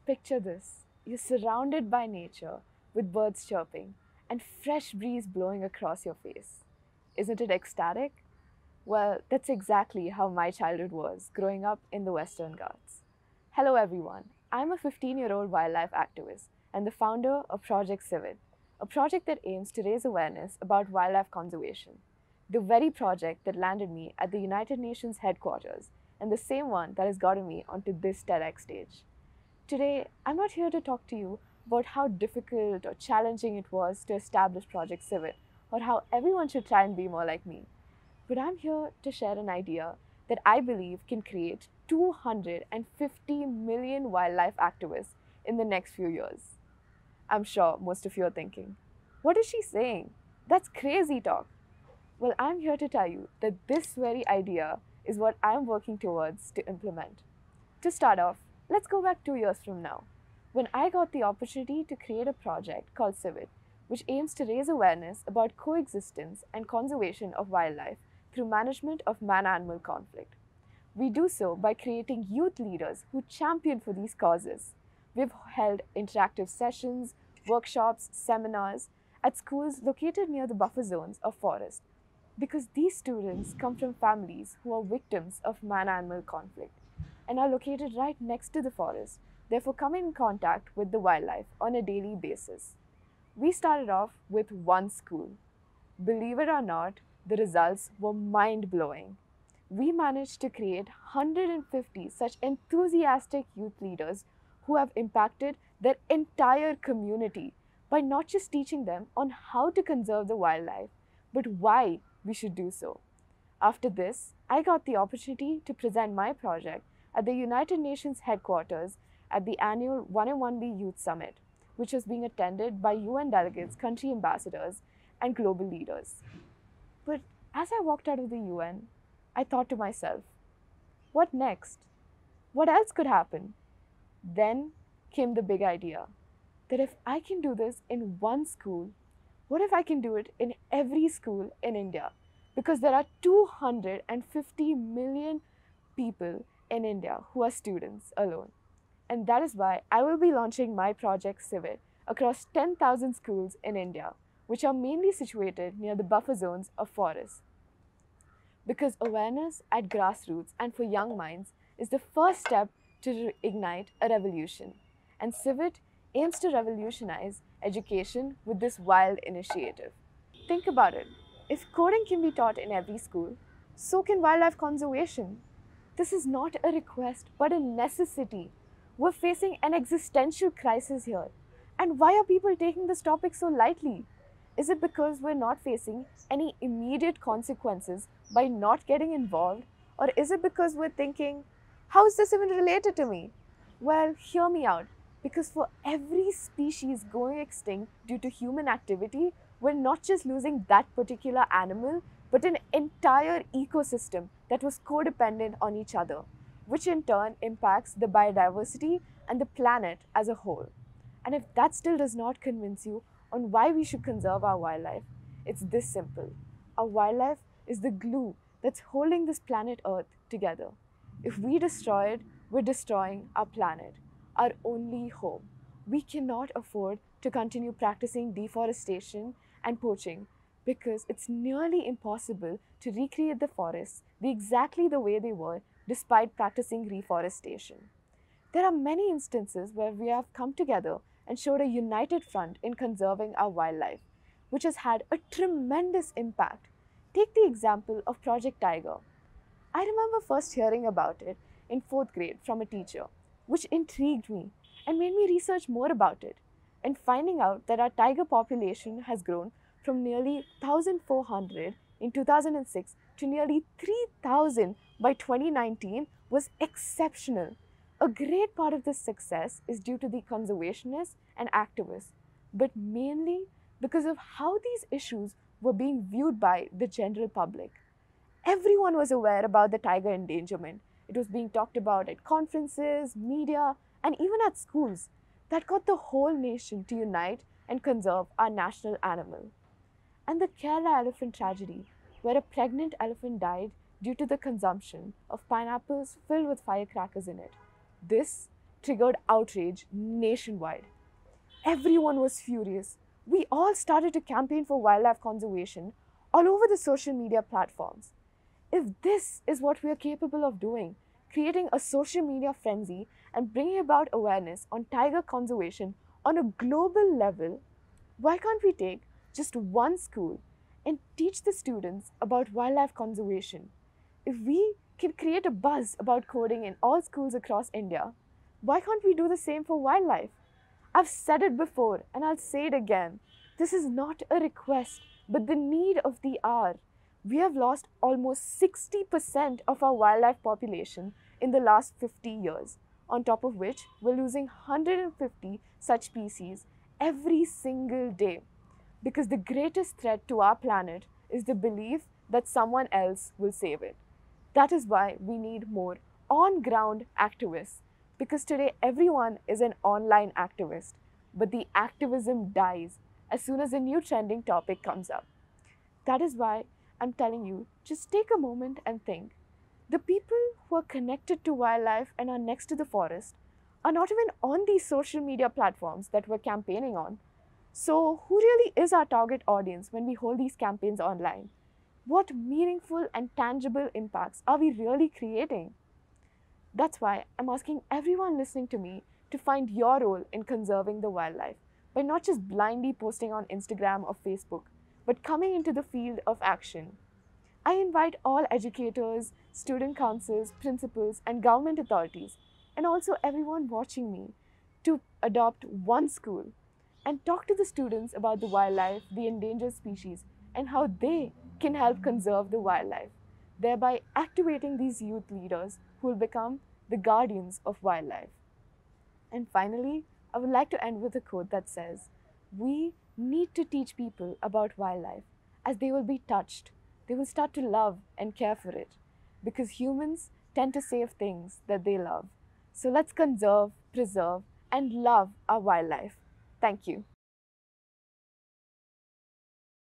Picture this. You're surrounded by nature with birds chirping and fresh breeze blowing across your face. Isn't it ecstatic? Well, that's exactly how my childhood was growing up in the Western Ghats. Hello everyone. I'm a 15-year-old wildlife activist and the founder of Project Civet, a project that aims to raise awareness about wildlife conservation. The very project that landed me at the United Nations headquarters and the same one that has gotten me onto this TEDx stage. Today, I'm not here to talk to you about how difficult or challenging it was to establish Project Civet or how everyone should try and be more like me. But I'm here to share an idea that I believe can create 250 million wildlife activists in the next few years. I'm sure most of you are thinking, what is she saying? That's crazy talk. Well, I'm here to tell you that this very idea is what I'm working towards to implement. To start off, let's go back 2 years from now, when I got the opportunity to create a project called Civet, which aims to raise awareness about coexistence and conservation of wildlife through management of man-animal conflict. We do so by creating youth leaders who champion for these causes. We've held interactive sessions, workshops, seminars at schools located near the buffer zones of forest because these students come from families who are victims of man-animal conflict and are located right next to the forest, therefore coming in contact with the wildlife on a daily basis. We started off with one school. Believe it or not, the results were mind-blowing. We managed to create 150 such enthusiastic youth leaders who have impacted their entire community by not just teaching them on how to conserve the wildlife, but why we should do so. After this, I got the opportunity to present my project at the United Nations headquarters at the annual 1M1B Youth Summit, which was being attended by UN delegates, country ambassadors, and global leaders. But as I walked out of the UN, I thought to myself, what next? What else could happen? Then came the big idea that if I can do this in one school, what if I can do it in every school in India? Because there are 250 million people in India who are students alone. And that is why I will be launching my Project Civet across 10,000 schools in India, which are mainly situated near the buffer zones of forests. Because awareness at grassroots and for young minds is the first step to ignite a revolution. And Civet aims to revolutionize education with this wild initiative. Think about it. If coding can be taught in every school, so can wildlife conservation. This is not a request, but a necessity. We're facing an existential crisis here. And why are people taking this topic so lightly? Is it because we're not facing any immediate consequences by not getting involved? Or is it because we're thinking, how is this even related to me? Well, hear me out. Because for every species going extinct due to human activity, we're not just losing that particular animal, but an entire ecosystem that was codependent on each other, which in turn impacts the biodiversity and the planet as a whole. And if that still does not convince you on why we should conserve our wildlife, it's this simple. Our wildlife is the glue that's holding this planet Earth together. If we destroy it, we're destroying our planet, our only home. We cannot afford to continue practicing deforestation and poaching because it's nearly impossible to recreate the forests exactly the way they were despite practicing reforestation. There are many instances where we have come together and showed a united front in conserving our wildlife, which has had a tremendous impact. Take the example of Project Tiger. I remember first hearing about it in 4th grade from a teacher, which intrigued me and made me research more about it. And finding out that our tiger population has grown from nearly 1,400 in 2006 to nearly 3,000 by 2019 was exceptional. A great part of this success is due to the conservationists and activists, but mainly because of how these issues were being viewed by the general public. Everyone was aware about the tiger endangerment. It was being talked about at conferences, media, and even at schools. That got the whole nation to unite and conserve our national animal. And the Kerala elephant tragedy, where a pregnant elephant died due to the consumption of pineapples filled with firecrackers in it. This triggered outrage nationwide. Everyone was furious. We all started to campaign for wildlife conservation all over the social media platforms. If this is what we are capable of doing, creating a social media frenzy and bringing about awareness on tiger conservation on a global level, why can't we take just one school and teach the students about wildlife conservation? If we can create a buzz about coding in all schools across India, why can't we do the same for wildlife? I've said it before and I'll say it again. This is not a request, but the need of the hour. We have lost almost 60% of our wildlife population in the last 50 years, on top of which we're losing 150 such species every single day. Because the greatest threat to our planet is the belief that someone else will save it. That is why we need more on-ground activists, because today everyone is an online activist, but the activism dies as soon as a new trending topic comes up. That is why I'm telling you, just take a moment and think. The people who are connected to wildlife and are next to the forest are not even on these social media platforms that we're campaigning on. So who really is our target audience when we hold these campaigns online? What meaningful and tangible impacts are we really creating? That's why I'm asking everyone listening to me to find your role in conserving the wildlife by not just blindly posting on Instagram or Facebook, but coming into the field of action. I invite all educators, student councils, principals, and government authorities, and also everyone watching me, to adopt one school and talk to the students about the wildlife, the endangered species, and how they can help conserve the wildlife, thereby activating these youth leaders who will become the guardians of wildlife. And finally, I would like to end with a quote that says, "We need to teach people about wildlife as they will be touched. They will start to love and care for it, because humans tend to save things that they love. So let's conserve, preserve, and love our wildlife." Thank you.